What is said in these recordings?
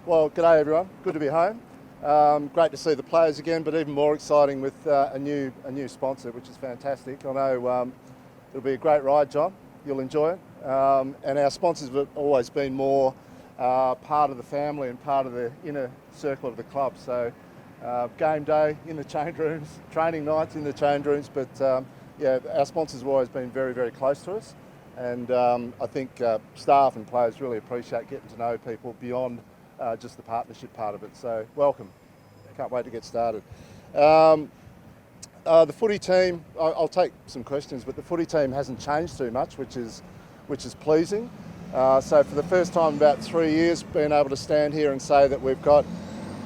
Well, g'day everyone. Good to be home. Great to see the players again, but even more exciting with a new sponsor, which is fantastic. I know it'll be a great ride, John. You'll enjoy it. And our sponsors have always been more part of the family and part of the inner circle of the club. So game day in the change rooms, training nights in the change rooms. But yeah, our sponsors have always been very, very close to us. And I think staff and players really appreciate getting to know people beyond just the partnership part of it. So welcome. Can't wait to get started. The footy team, I'll take some questions, but the footy team hasn't changed too much, which is pleasing. So for the first time in about 3 years, being able to stand here and say that we've got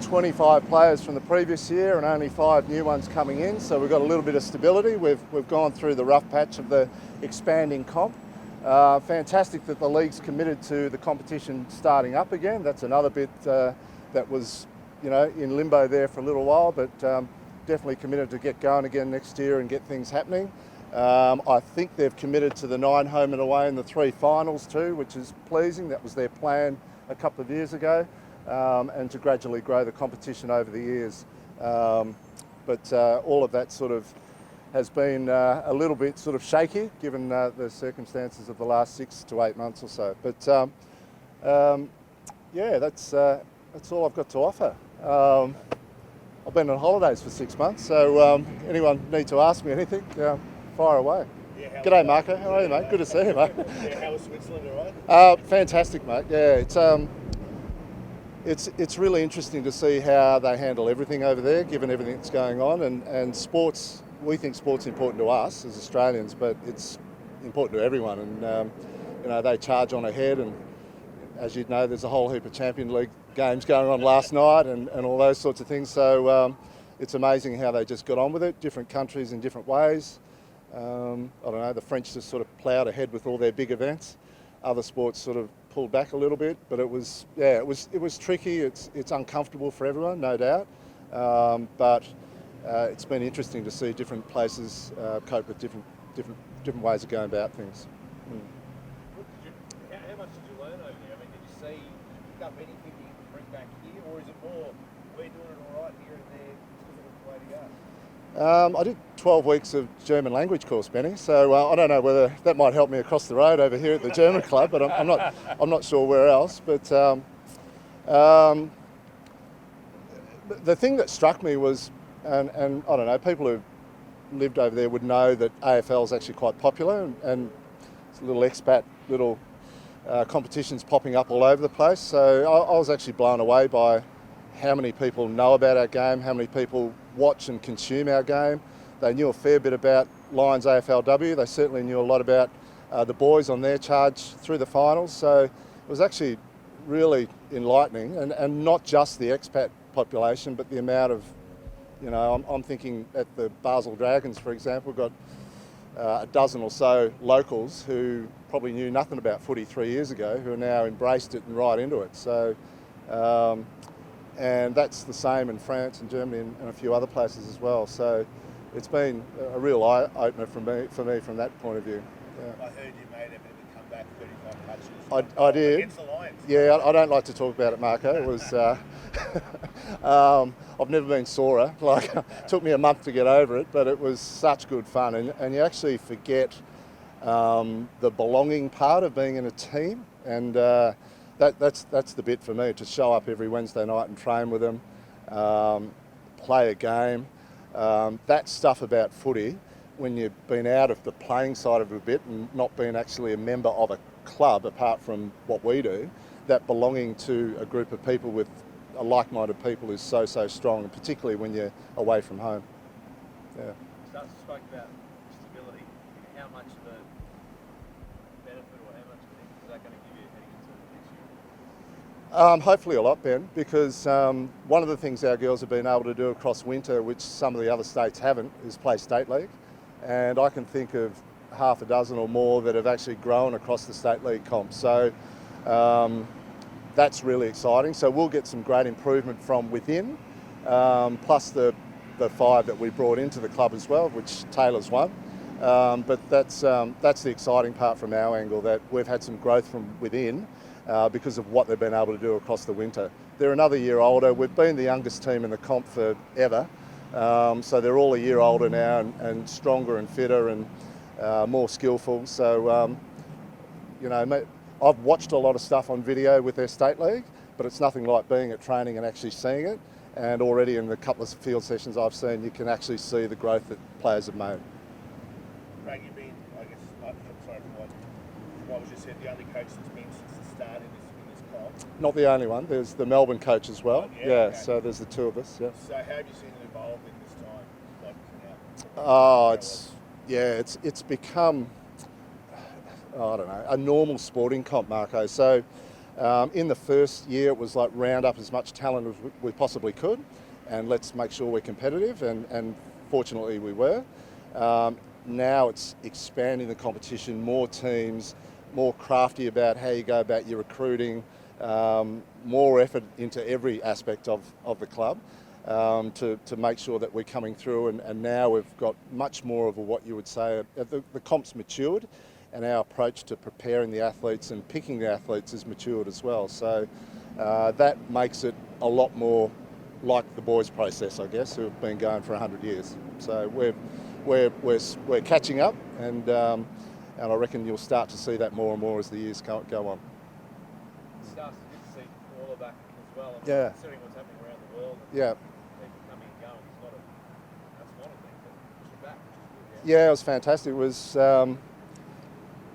25 players from the previous year and only 5 new ones coming in. So we've got a little bit of stability. We've gone through the rough patch of the expanding comp. Fantastic that the league's committed to the competition starting up again. That's another bit that was, in limbo there for a little while, but definitely committed to get going again next year and get things happening. I think they've committed to the 9 home and away and the 3 finals too, which is pleasing. That was their plan a couple of years ago, and to gradually grow the competition over the years. But all of that sort of has been a little bit sort of shaky given the circumstances of the last 6 to 8 months or so. But yeah, that's all I've got to offer. I've been on holidays for 6 months, so anyone need to ask me anything, fire away. Yeah, G'day Marco, how are you mate? Good to see you mate. Yeah, how was Switzerland, all right? Fantastic mate, yeah. It's really interesting to see how they handle everything over there, given everything that's going on, and sports. We think sport's important to us as Australians, but it's important to everyone. And they charge on ahead, and as you know, there's a whole heap of Champions League games going on last night, and all those sorts of things. So it's amazing how they just got on with it. Different countries in different ways. I don't know. The French just sort of ploughed ahead with all their big events. Other sports sort of pulled back a little bit, but it was tricky. It's uncomfortable for everyone, no doubt, but it's been interesting to see different places cope with different ways of going about things. How much did you learn over there? I mean, did you pick up anything you can bring back here, or is it more we're doing it all right here and there, it's the way to go? I did 12 weeks of German language course, Benny. So I don't know whether that might help me across the road over here at the German club, but I'm not sure where else. But the thing that struck me was, and I don't know, people who lived over there would know that AFL is actually quite popular, and it's little expat competitions popping up all over the place. So I was actually blown away by how many people know about our game, how many people watch and consume our game. They knew a fair bit about Lions AFLW. They certainly knew a lot about the boys on their charge through the finals. So it was actually really enlightening, and not just the expat population, but the amount of, I'm thinking at the Basel Dragons, for example, we've got a dozen or so locals who probably knew nothing about footy 3 years ago, who are now embraced it and right into it. So, and that's the same in France and Germany and a few other places as well. So it's been a real eye-opener for me from that point of view. Yeah. I heard you made a bit of a comeback, 35 touches. I did. Against the Lions. Yeah, I don't like to talk about it, Marco. It was. I've never been sorer. It took me a month to get over it, but it was such good fun, and you actually forget the belonging part of being in a team, and that's the bit for me, to show up every Wednesday night and train with them, play a game. That stuff about footy, when you've been out of the playing side of it a bit and not been actually a member of a club apart from what we do, that belonging to a group of people with like-minded people is so strong, and particularly when you're away from home. Yeah. Starcevich spoke about stability. How much of a benefit or how much of a thing is that going to give you heading into next year? Hopefully a lot, Ben, because one of the things our girls have been able to do across winter, which some of the other states haven't, is play state league. And I can think of half a dozen or more that have actually grown across the state league comp. So that's really exciting. So we'll get some great improvement from within, plus the 5 that we brought into the club as well, which Taylor's one. But that's the exciting part from our angle, that we've had some growth from within because of what they've been able to do across the winter. they're another year older. We've been the youngest team in the comp forever, so they're all a year older now and stronger and fitter and more skillful. So, you know, I've watched a lot of stuff on video with their state league, but it's nothing like being at training and actually seeing it. And already in the couple of field sessions I've seen, you can actually see the growth that players have made. Craig, you've been, I guess, sorry for what was just said, the only coach that's been since the start in this club. Not the only one. There's the Melbourne coach as well. Oh, yeah, okay. So there's the two of us. Yeah. So how have you seen it evolve in this time? Like, It's become, I don't know, a normal sporting comp, Marco. So in the first year, it was like round up as much talent as we possibly could, and let's make sure we're competitive. And fortunately, we were. Now it's expanding the competition, more teams, more crafty about how you go about your recruiting, more effort into every aspect of the club to make sure that we're coming through. And now we've got much more of what you would say, the comp's matured, and our approach to preparing the athletes and picking the athletes is matured as well. So that makes it a lot more like the boys' process, I guess, who have been going for 100 years. So we're catching up, and I reckon you'll start to see that more and more as the years go on. It starts to see all of that as well. Yeah. Considering what's happening around the world. Yeah. People coming and going, that's not a thing, but push it back, which is good. Yeah, it was fantastic. It was.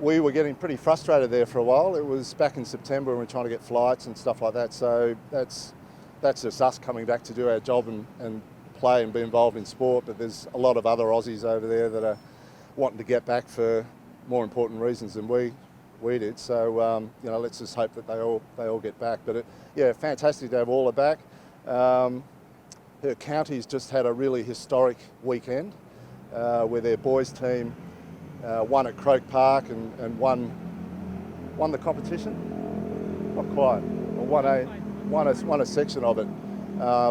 We were getting pretty frustrated there for a while. It was back in September and we were trying to get flights and stuff like that. So that's just us coming back to do our job and play and be involved in sport. But there's a lot of other Aussies over there that are wanting to get back for more important reasons than we did. So you know, let's just hope that they all get back. But fantastic to have all back. Her county's just had a really historic weekend where their boys team won at Croke Park and won the competition. Not quite. Or won a section of it.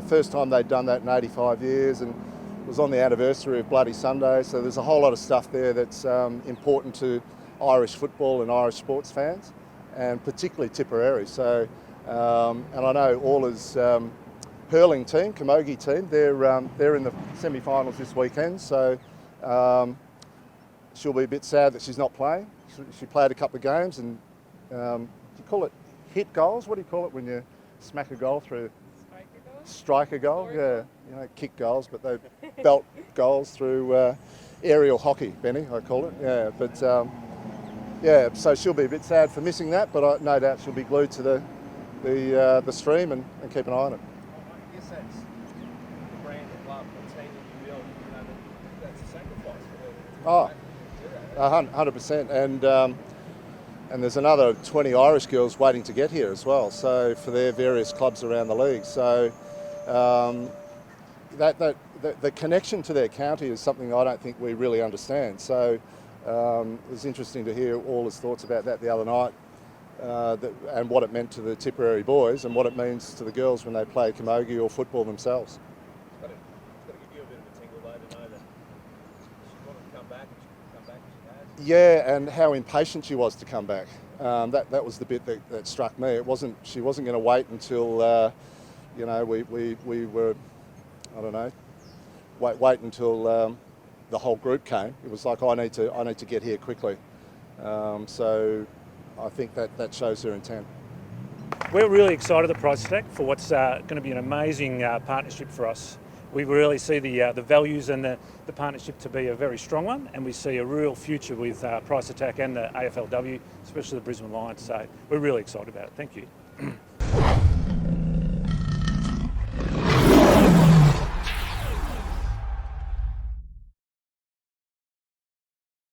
First time they'd done that in 85 years, and it was on the anniversary of Bloody Sunday. So there's a whole lot of stuff there that's important to Irish football and Irish sports fans, and particularly Tipperary. So, and I know Orla's hurling team, Camogie team, they're in the semi-finals this weekend. So. She'll be a bit sad that she's not playing. She played a couple of games, and do you call it hit goals? What do you call it when you smack a goal through? Striker goal? Yeah, you know, kick goals, but they belt goals through aerial hockey, Benny, I call it. Yeah, but so she'll be a bit sad for missing that, but no doubt she'll be glued to the stream and keep an eye on it. I guess that's the brand, the club, the team that you build. You know, that's a sacrifice for her. 100%, and there's another 20 Irish girls waiting to get here as well. So for their various clubs around the league. So the connection to their county is something I don't think we really understand. So it was interesting to hear all his thoughts about that the other night, and what it meant to the Tipperary boys and what it means to the girls when they play camogie or football themselves. It's got to give you a bit of a tingle though to know that she wanted to come back and she could come back and she has. Yeah, and how impatient she was to come back. That was the bit that struck me. She wasn't going to wait until you know, we were, I don't know, wait until the whole group came. It was like, I need to get here quickly. So I think that shows her intent. We're really excited at Price Attack for what's going to be an amazing partnership for us. We really see the values and the partnership to be a very strong one, and we see a real future with Price Attack and the AFLW, especially the Brisbane Lions. So we're really excited about it. Thank you.